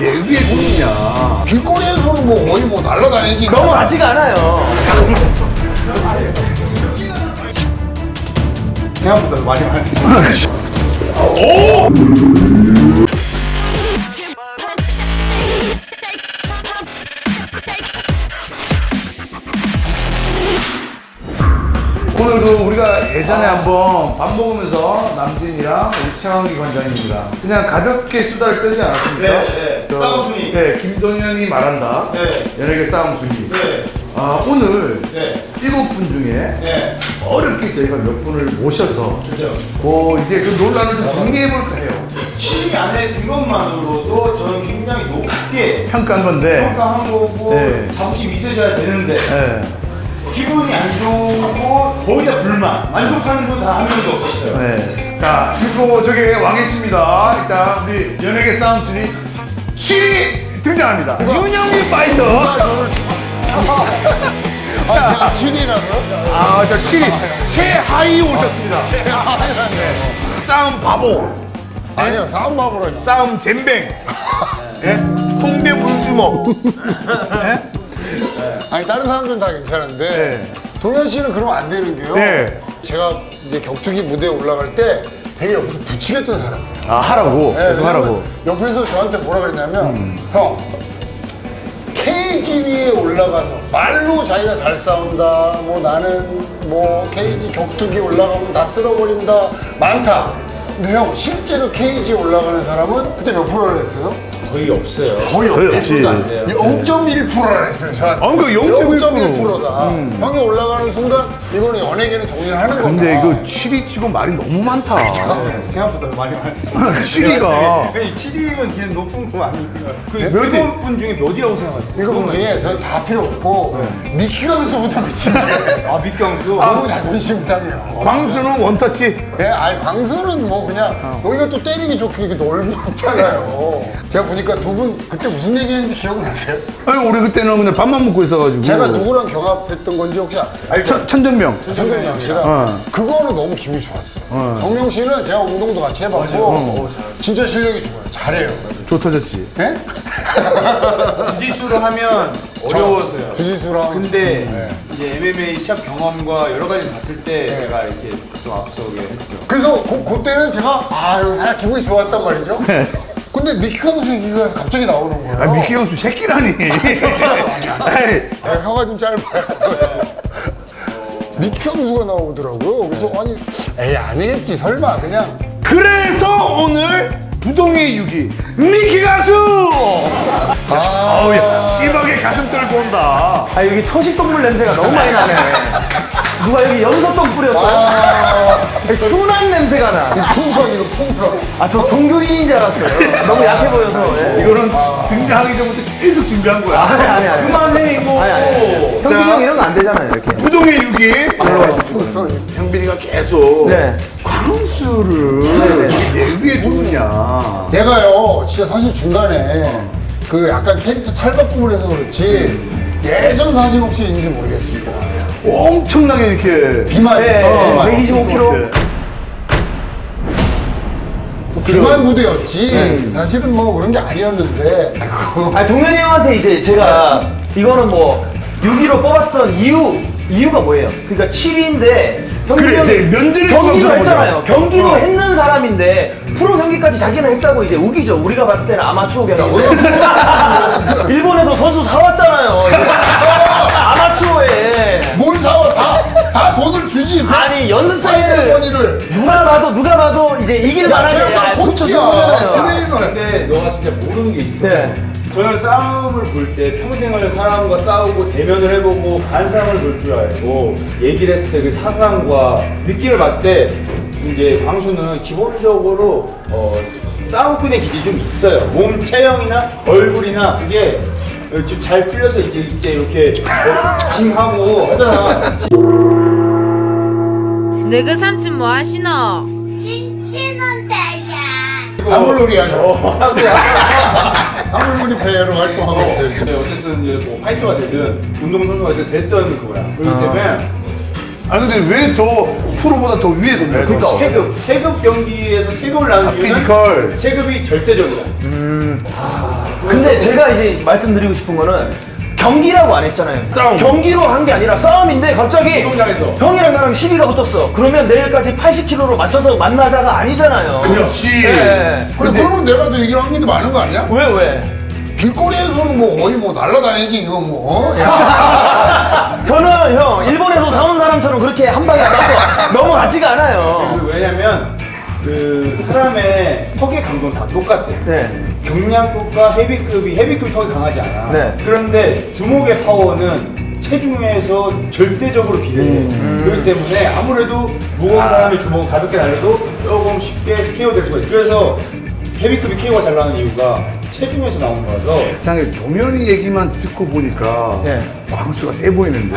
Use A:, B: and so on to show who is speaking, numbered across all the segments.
A: 예비에 누구냐?
B: 길거리에서는 뭐 거의 뭐 날라다니지.
C: 넘어가지가 않아요.
A: 생각보다 많이 많았어. 오늘도 우리가 예전에 한번 밥 먹으면서 남진이랑 우리 최강기 관장님이랑 그냥 가볍게 수다를 떨지 않았습니까?
D: 네. 싸움순위.
A: 네, 김동현이 말한다.
D: 네.
A: 연예계 싸움순위.
D: 네.
A: 아, 오늘
D: 네.
A: 7분 중에
D: 네.
A: 어렵게 저희가 몇 분을 모셔서
D: 그렇죠.
A: 이제 그 논란을 좀 정리해볼까 해요.
D: 취미 안에 든 것만으로도 저는 굉장히 높게
A: 평가한 건데.
D: 평가한 거고
A: 네.
D: 자부심 있으셔야 되는데
A: 네.
D: 기분이 안 좋고 거의 다 불만 만족하는 분 다 한 명도 없었어요.
A: 네. 자, 지금 저기 왕 계십니다. 일단 우리 연예계 싸움 순위 7위 등장합니다. 윤영민 파이터.
B: 아, 제가 7위라고요?
A: 아, 저 7위 최하위 오셨습니다. 네. 싸움 바보.
B: 아니요, 싸움 바보라뇨.
A: 싸움 잼뱅. 예? 홍대 물주먹. 예?
B: 아니, 다른 사람들은 다 괜찮은데,
A: 네.
B: 동현 씨는 그러면 안 되는 게요.
A: 네.
B: 제가 이제 격투기 무대에 올라갈 때 되게 옆에서 부추겼던 사람이에요.
A: 아, 하라고.
B: 네,
A: 계속 하라고.
B: 옆에서 저한테 뭐라 그랬냐면, 형, 케이지 위에 올라가서 말로 자기가 잘 싸운다, 뭐 나는 뭐 케이지 격투기 올라가면 다 쓸어버린다, 많다. 근데 형, 실제로 케이지에 올라가는 사람은 그때 몇 프로를 했어요?
D: 거의 없어요.
B: 거의
A: 거의 없지.
B: 0.1%라 했어요, 저한테.
A: 그
B: 0.1%다. 형이 올라가는 순간 이거는 연예계는 정리를 하는 거다.
A: 근데 이거 7위 치고 말이 너무 많다.
D: 생각보다 많이 많았어요.
A: 7위가.
D: 7위면 그냥 높은 거 아닙니까? 그
A: 몇 위?
D: 7분 중에 몇 위라고 생각하세요?
B: 이거 분 중에 저는 다 필요 없고 미키 강수부터 미치게
D: 아, 밑경수?
B: 너무 자존심 상해요.
A: 광수는 원터치.
B: 예, 아니 광수는 뭐 그냥 여기가 또 때리기 좋게 이렇게 넓었잖아요. 제가 보니까 두 분 그때 무슨 얘기했는지 기억나세요?
A: 아니, 우리 그때는 그냥 밥만 먹고 있어가지고.
B: 제가 누구랑 경합했던 건지 혹시 아세요?
A: 천전명.
B: 정명 씨랑 그거는 너무 기분이 좋았어요. 정명 씨는 제가 운동도 같이 해봤고 진짜 실력이 좋아요. 잘해요.
A: 조 터졌지.
B: 네?
D: 주짓수로 하면 어려워서요.
B: 주짓수랑
D: 근데
B: 네.
D: 이제 MMA 시합 경험과 여러 가지 봤을 때
B: 네.
D: 제가 이렇게 좀 앞서게 했죠.
B: 그래서 그때는 제가 여기 살짝 기분이 좋았단 말이죠. 근데 미키 강수 얘기가 갑자기 나오는 거예요.
A: 아, 미키 형수 새끼라니. 에이,
B: 혀가 좀 짧아요. 미키 강수가 나오더라고요. 그래서 아니 에이 아니겠지 설마 그냥
A: 그래서 오늘 부동의 6위 미키 강수. 어우야, 심하게 가슴 떨고 온다.
C: 아 여기 초식동물 냄새가 너무 많이 나네. 누가 여기 염소똥 뿌렸어요? 순한 냄새가 나.
B: 풍선 이거 풍선.
C: 아 저 종교인인 줄 알았어요. 너무 약해 보여서. 예.
A: 이거는 등장하기 전부터 계속 준비한 거야.
C: 아니.
D: 그만해 이거.
C: 아니. 형빈이 형 이런 거 안 되잖아요 이렇게.
A: 부동의 6위
B: 풍선.
A: 형빈이가 계속
C: 네.
A: 광수를 예비에 두느냐.
B: 내가요 진짜 사실 중간에 그 약간 캐릭터 탈바꿈을 해서 그렇지 예전 사진 혹시 있는지 모르겠습니다.
A: 엄청나게 이렇게
B: 비만.
C: 네,
B: 비만.
C: 125kg.
B: 비만 무대였지. 사실은 뭐 그런 게 아니었는데.
C: 아 동현이 형한테 이제 제가 이거는 뭐 6위로 뽑았던 이유가 뭐예요? 그러니까 7위인데 형빈이
A: 그래,
C: 형이
A: 이제 면제를
C: 경기도
A: 들어가는
C: 했잖아요.
A: 거죠.
C: 경기도 했는 사람인데 프로 경기까지 자기는 했다고 이제 우기죠. 우리가 봤을 때는 아마추어 경기인데 일본에서 선수 사왔잖아요. 아마추어에
B: 뭘 사와 다 돈을 주지.
C: 아니 연습생을
B: 원이를.
C: 누가 봐도 이제 이길 만하지.
B: 제가 코치야. 트레이너.
D: 근데 너가 진짜 모르는 게 있어.
C: 네.
D: 저는 싸움을 볼 때 평생을 사람과 싸우고 대면을 해보고 관상을 볼 줄 알고 얘기를 했을 때 그 사상과 느낌을 봤을 때 이제 광수는 기본적으로 싸움꾼의 기질이 좀 있어요. 몸 체형이나 얼굴이나 그게 좀 잘 풀려서 이제 이렇게 징하고 하잖아.
E: 너그 삼촌 뭐 하시노?
B: 다물놀이 하죠. 다물놀이 배우로 활동하고 있어요.
D: 근데 어쨌든 이제 뭐 파이터가 되든 운동선수가 됐든 그거야. 그렇기 때문에
A: 아 근데 왜 더 프로보다 더 위에 뒀냐? 그러니까
D: 체급 경기에서 체급을 나눈 이유는
A: 피지컬.
D: 체급이 절대적이다.
C: 근데 제가 이제 말씀드리고 싶은 거는 경기라고 안 했잖아요.
A: 싸움.
C: 경기로 한 게 아니라 싸움인데 갑자기
D: 운동장에서.
C: 형이랑 나랑 시비가 붙었어. 그러면 내일까지 80kg로 맞춰서 만나자가 아니잖아요.
A: 그렇지.
C: 네.
B: 그래, 그러면 내가 더 얘기를 한 게 많은 거 아니야?
C: 왜?
B: 길거리에서는 뭐 거의 뭐 날라다니지, 이거 뭐. 야.
C: 저는 형 일본에서 사온 사람처럼 그렇게 한 방에 넘어가지가 않아요.
D: 그리고 왜냐면 그 사람의 턱의 강도는 다 똑같아.
C: 네.
D: 경량급과 헤비급이 턱이 강하지 않아.
C: 네.
D: 그런데 주먹의 파워는 체중에서 절대적으로 비례해. 그렇기 때문에 아무래도 무거운 사람의 주먹은 가볍게 날려도 조금 쉽게 KO 될 수가 있어. 그래서 헤비급이 KO가 잘 나는 이유가 체중에서 나오는 거라서.
A: 장에 도면이 얘기만 듣고 보니까
C: 네.
A: 광수가 세 보이는데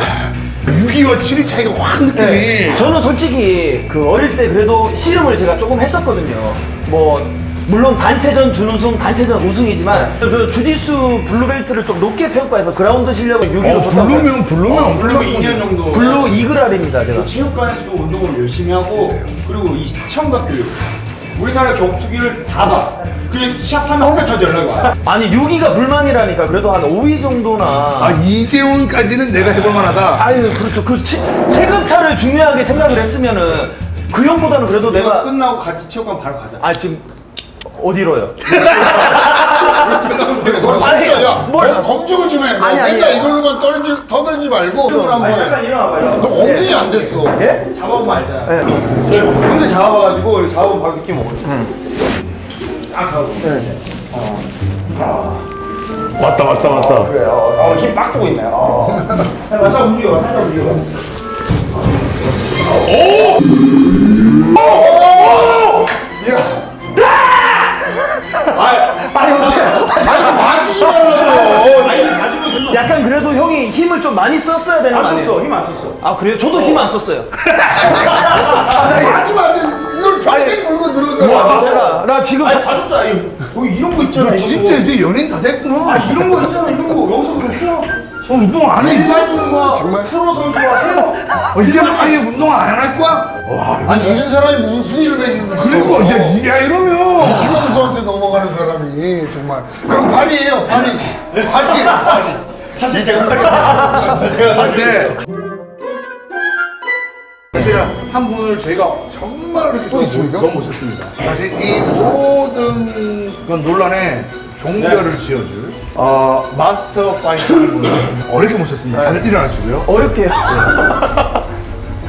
A: 6위와 7위 차이가 확 느낌이.
C: 네. 저는 솔직히 그 어릴 때 그래도 씨름을 제가 조금 했었거든요. 뭐 물론 단체전 준우승, 단체전 우승이지만 저 주짓수 블루벨트를 좀 높게 평가해서 그라운드 실력을 6위로 줬다고.
A: 블루면
D: 그리고
A: 블루면
D: 2년 정도.
C: 블루 이글알입니다 제가.
D: 또 체육관에서도 운동을 열심히 하고 그리고 이 시청각 교육. 우리나라 격투기를 다 봐. 그냥 시합하면 항상 저한테 연락이 와요.
C: 아니 6위가 불만이라니까 그래도 한 5위 정도나.
A: 아 이재훈까지는 내가 해볼 만하다.
C: 아유 그렇죠. 그 체급차를 중요하게 생각을 했으면은 그 형보다는 그래도
D: 내가
C: 내가.
D: 끝나고 같이 체육관 바로 가자.
C: 아 지금 어디로요?
B: 그래, 너
C: 아니,
B: 진짜, 야,
C: 뭘-
B: 검증을 좀 해. 너
C: 아니,
B: 맨날
C: 아니.
B: 이걸로만 터들지 말고, 검증을 한번
D: 잠깐
B: 해.
D: 일어나봐요.
B: 너 검증이 안 됐어.
C: 예?
D: 잡아보면 알잖아.
C: 네.
D: 평소에 잡아봐가지고 잡아보면 바로 느낌 오거든. 딱 하고.
A: 왔다.
D: 그래요. 힘 빡 주고 있네요. 살짝 움직여, 살짝 움직여.
B: 야,
C: 아니 어째?
B: 자꾸 봐주시면서.
C: 약간 그래도 형이 힘을 좀 많이 썼어야 되는 거
D: 안
C: 아니에요?
D: 썼어, 힘 안 썼어.
C: 아 그래요? 저도 힘 안 썼어요.
B: 하지만 안 돼. 이걸 평생 물고 늘어서.
C: 제가 나 지금
D: 아니, 다 줬어. 여기 이런 거 있잖아. 이런
A: 진짜
D: 거.
A: 이제 연예인 다 됐구나.
D: 이런 거 있잖아, 이런 거. 여기서 그냥 해요.
A: 운동 안 해 이제?
D: 일반인과
B: 정말?
D: 프로 선수와 해요.
A: 이제 아예 운동 안 할 거야? 와
B: 아니, 이런 사람이 무슨 순위를 매기는 거야.
A: 그리고 이제 야 이러면
B: 김영수한테 넘어가는 사람이 정말. 그럼 파리예요, 파리예요, 파리.
D: 사실 제가 제가
A: 근데 제가 한 분을 저희가 정말 이렇게
B: 또 있습니까?
A: 너무 모셨습니다. 사실 이 모든 건 논란에 종결을 지어줄 마스터 파이터를 분을 어렵게 모셨습니다. 다들 일어나시고요.
C: 어렵게요.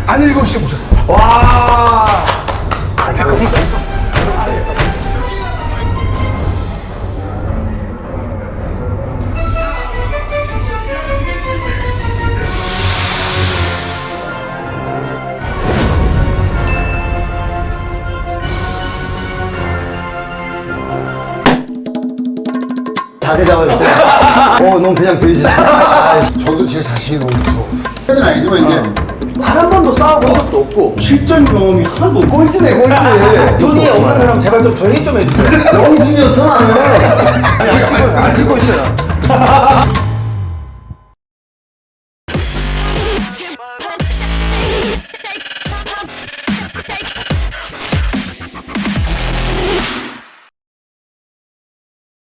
A: 안일고 씨 모셨습니다.
C: 와.
A: 잠깐만.
C: 자세 잡아주세요. 너무 그냥 보이시죠?
B: 저도 제 자신이 너무 무서워서. 그건 아니지만 이제
C: 단 한 번도 싸워본 적도 없고.
D: 실전 경험이 하나도 없고.
C: 꼴찌네 꼴찌. 돈이 없는 사람 제발 좀 조용히 좀 해주세요. 영심이었어 나는. 안 찍고 있어요.